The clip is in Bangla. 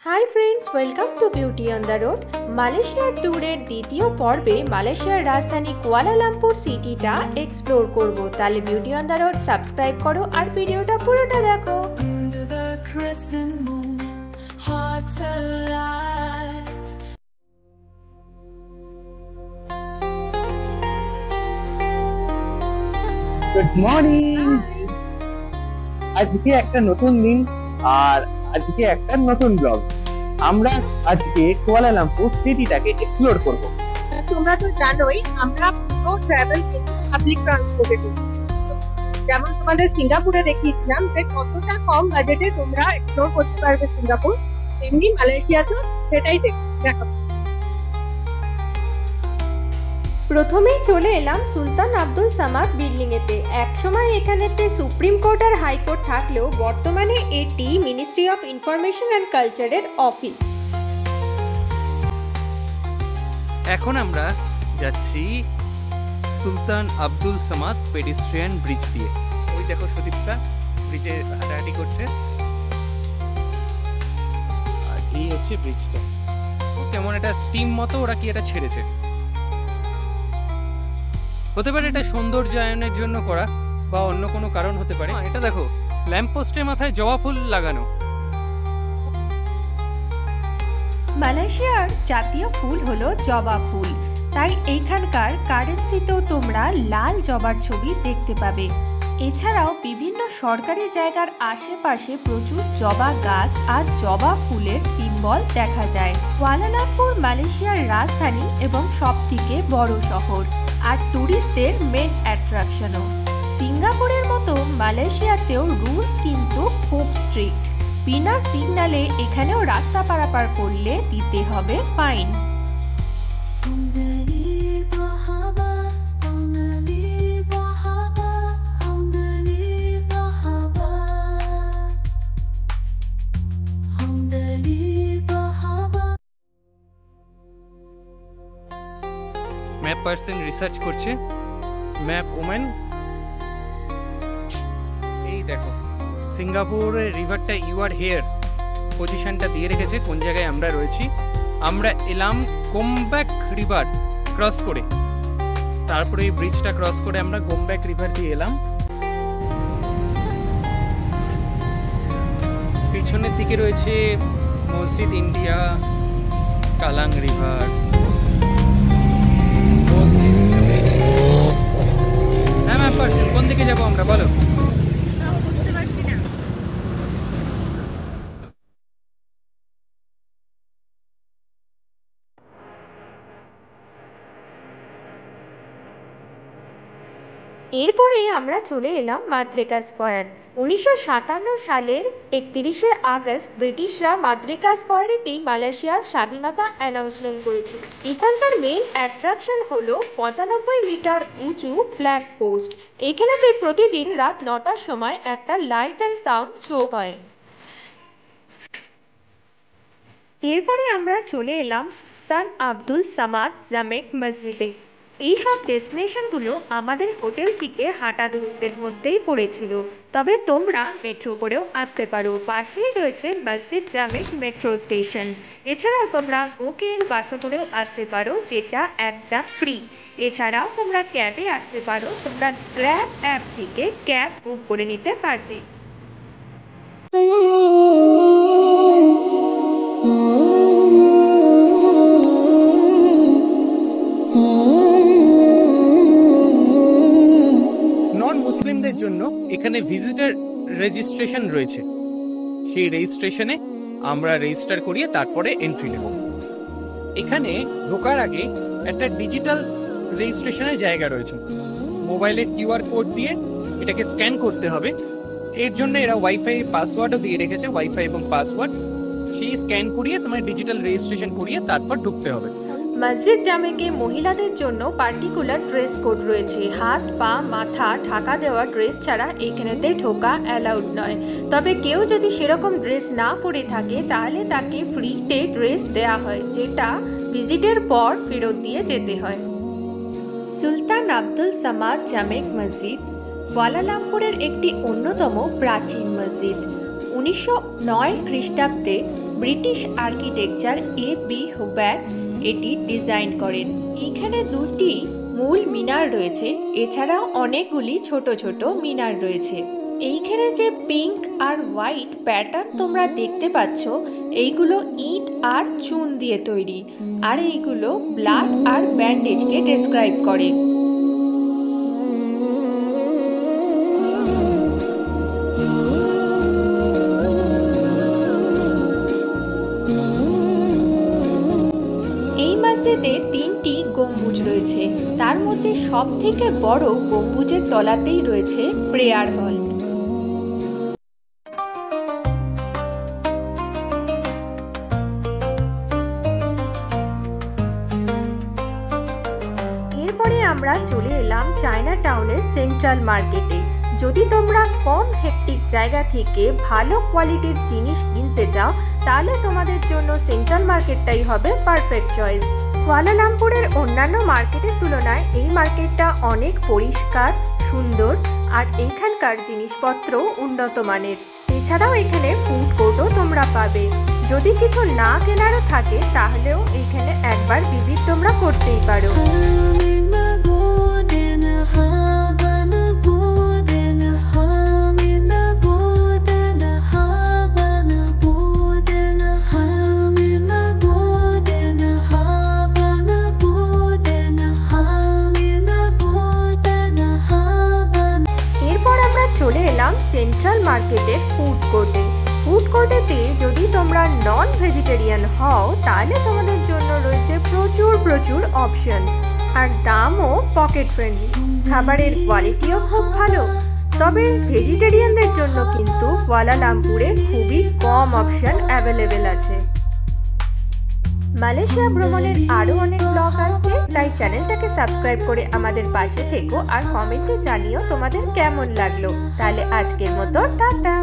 Hi friends, welcome to beauty on the road. মালয়েশিয়ার ট্যুরের দ্বিতীয় পর্বে মালয়েশিয়ার রাজধানী কুয়ালালামপুর সিটিটা এক্সপ্লোর করব। তাহলে beauty on the road subscribe করো আর ভিডিওটা পুরোটা দেখো। Good morning. আজকে একটা নতুন দিন আর আজকে একটা নতুন ব্লগ। আমরা আজকে কুয়ালালামপুর সিটিটাকে এক্সপ্লোর করব। তোমরা তো জানোই আমরা পুরো ট্রাভেল কিন্তু পাবলিক ট্রান্সপোর্টে করি। যেমন তোমাদের সিঙ্গাপুরে দেখিয়েছিলাম যে কতটা কম বাজেটে তোমরা এক্সপ্লোর করতে পারবে সিঙ্গাপুর, তেমনি মালয়েশিয়াতেও সেটাই দেখাবো। প্রথমেই চলে এলাম সুলতান আব্দুল সামাদ বিল্ডিং এতে। একসময় এখানেতে সুপ্রিম কোর্ট আর হাইকোর্ট থাকলেও বর্তমানে এটি মিনিস্ট্রি অফ ইনফরমেশন অ্যান্ড কালচারের অফিস। এখন আমরা যাচ্ছি সুলতান আব্দুল সামাদ পেডিস্ট্রিয়ান ব্রিজ দিয়ে। ওই দেখো সুদীপ্তা ব্রিজে হাঁটাহাঁটি করছে, আর এই হচ্ছে ব্রিজটা। কেমন একটা স্টিম মতো ওরা কি এটা ছেড়েছে, হতে পারে এটা সৌন্দর্যায়নের জন্য করা বা অন্য কোনো কারণ হতে পারে। এটা দেখো ল্যাম্পপোস্টের মাথায় জবা ফুল লাগানো। মালয়েশিয়ার জাতীয় ফুল হলো জবা ফুল, তাই এইখানকার কারেন্সিতেও তোমরা লাল জবার ছবি দেখতে পাবে। এছাড়াও বিভিন্ন সরকারি জায়গার আশেপাশে প্রচুর জবা গাছ আর জবা ফুলের সিম্বল দেখা যায়। কুয়ালালামপুর মালয়েশিয়ার রাজধানী এবং সবথেকে বড় শহর আর ট্যুরিস্টদের মেন অ্যাট্রাকশনও। সিঙ্গাপুরের মতো মালয়েশিয়াতেও রুলস কিন্তু খুব স্ট্রিক্ট। বিনা সিগন্যালে এখানেও রাস্তা পারাপার করলে দিতে হবে ফাইন। ম্যাপ পার্সন রিসার্চ করছে, ম্যাপ ওম্যান। এই দেখো সিঙ্গাপুরের রিভারটা ইউ আর হেয়ার পজিশনটা দিয়ে রেখেছে, কোন জায়গায় আমরা রয়েছি। আমরা এলাম গোমব্যাক রিভার ক্রস করে, তারপরে এই ব্রিজটা ক্রস করে আমরা গোমব্যাক রিভার দিয়ে এলাম। পিছনের দিকে রয়েছে মসজিদ ইন্ডিয়া, কালাং রিভার। হ্যাঁ ম্যাপ পার্সন, কোন দিকে যাবো আমরা বলো? এরপরে আমরা চলে এলাম মাদ্রিকা স্কয়ার। 1957 সালের 31শে আগস্ট ব্রিটিশরা মাদ্রিকা স্কয়ারেতেই মালয়েশিয়ার স্বাধীনতা অ্যানাউন্সমেন্ট করেছিল। এখানকার মেইন অ্যাট্রাকশন হলো 95 মিটার উঁচু ফ্ল্যাগ পোস্ট। এখানেতে প্রতিদিন রাত 9টার সময় একটা লাইট অ্যান্ড সাউন্ড শো হয়। এরপরে আমরা চলে এলাম সুলতান আব্দুল সামাদ জামেক মসজিদে। এইসব ডেস্টিনেশনগুলো আমাদের হোটেল থেকে হাঁটা দূরত্বের মধ্যেই পড়েছিল, তবে তোমরা মেট্রো করেও আসতে পারো। পাশেই রয়েছে মসজিদ জামেক মেট্রো স্টেশন। এছাড়াও তোমরা বুকের বাসে করেও আসতে পারো, যেটা একদম ফ্রি। এছাড়াও তোমরা ক্যাবে আসতে পারো, তোমরা গ্র্যাব অ্যাপ থেকে ক্যাব বুক করে নিতে পারবে। নন মুসলিমদের জন্য এখানে ভিজিটার রেজিস্ট্রেশন রয়েছে, সেই রেজিস্ট্রেশনে আমরা রেজিস্টার করিয়ে তারপরে এন্ট্রি নেব। এখানে ঢোকার আগে একটা ডিজিটাল রেজিস্ট্রেশনের জায়গা রয়েছে। মোবাইলের কিউআর কোড দিয়ে এটাকে স্ক্যান করতে হবে। এর জন্য এরা ওয়াইফাই পাসওয়ার্ডও দিয়ে রেখেছে, ওয়াইফাই এবং পাসওয়ার্ড। সেই স্ক্যান করিয়ে তোমার ডিজিটাল রেজিস্ট্রেশন করিয়ে তারপর ঢুকতে হবে। মসজিদ জামেকে মহিলাদের জন্য পার্টিকুলার ড্রেস কোড রয়েছে। হাত পা মাথা ঢাকা দেওয়া ড্রেস ছাড়া এখানেতে ঢোকা অ্যালাউড নয়। তবে কেউ যদি সেরকম ড্রেস না পরে থাকে তাহলে তাকে ফ্রিতে ড্রেস দেওয়া হয়, যেটা ভিজিটের পর ফেরত দিয়ে যেতে হয়। সুলতান আব্দুল সামাদ জামেক মসজিদ কুয়ালালামপুরের একটি অন্যতম প্রাচীন মসজিদ। 1909 খ্রিস্টাব্দে ব্রিটিশ আর্কিটেকচার A.B. হুবার এটি ডিজাইন করেন। এখানে দুটি মূল মিনার রয়েছে, এছাড়াও অনেকগুলি ছোট ছোট মিনার রয়েছে। এইখানে যে পিঙ্ক আর হোয়াইট প্যাটার্ন তোমরা দেখতে পাচ্ছ, এইগুলো ইট আর চুন দিয়ে তৈরি, আর এইগুলো ব্লাড আর ব্যান্ডেজকে ডেসক্রাইব করে। এই মসজিদে 3টি গম্বুজ রয়েছে, তার মধ্যে সব থেকে বড় গম্বুজের তলাতেই রয়েছে প্রেয়ার হল। এরপরে আমরা চলে এলাম চায়না টাউনের সেন্ট্রাল মার্কেটে। যদি তোমরা কম হেক্টিক জায়গা থেকে ভালো কোয়ালিটির জিনিস কিনতে চাও, তাহলে তোমাদের জন্য সেন্ট্রাল মার্কেটটাই হবে পারফেক্ট চয়েস। কুয়ালালামপুরের অন্যান্য মার্কেটের তুলনায় এই মার্কেটটা অনেক পরিষ্কার, সুন্দর, আর এইখানকার জিনিসপত্র উন্নত মানের। এছাড়াও এখানে ফুড কোর্টও তোমরা পাবে। যদি কিছু না কেনারও থাকে, তাহলেও এখানে একবার ভিজিট তোমরা করতেই পারো। চলে এলাম সেন্ট্রাল মার্কেটের ফুড কোর্টে। ফুড কোর্টেতে যদি তোমরা নন ভেজিটেরিয়ান হও, তাহলে তোমাদের জন্য রয়েছে প্রচুর অপশনস, আর দামও পকেট ফ্রেন্ডলি। খাবারের কোয়ালিটিও খুব ভালো। তবে ভেজিটেরিয়ানদের জন্য কিন্তু কুয়ালালামপুরে খুবই কম অপশন অ্যাভেলেবেল আছে। মালয়েশিয়া ভ্রমণের আরো অনেক ব্লগ আসছে, তাই চ্যানেলটাকে সাবস্ক্রাইব করে আমাদের পাশে থেকো আর কমেন্টে জানিও তোমাদের কেমন লাগলো। তাহলে আজকের মতো টাটা।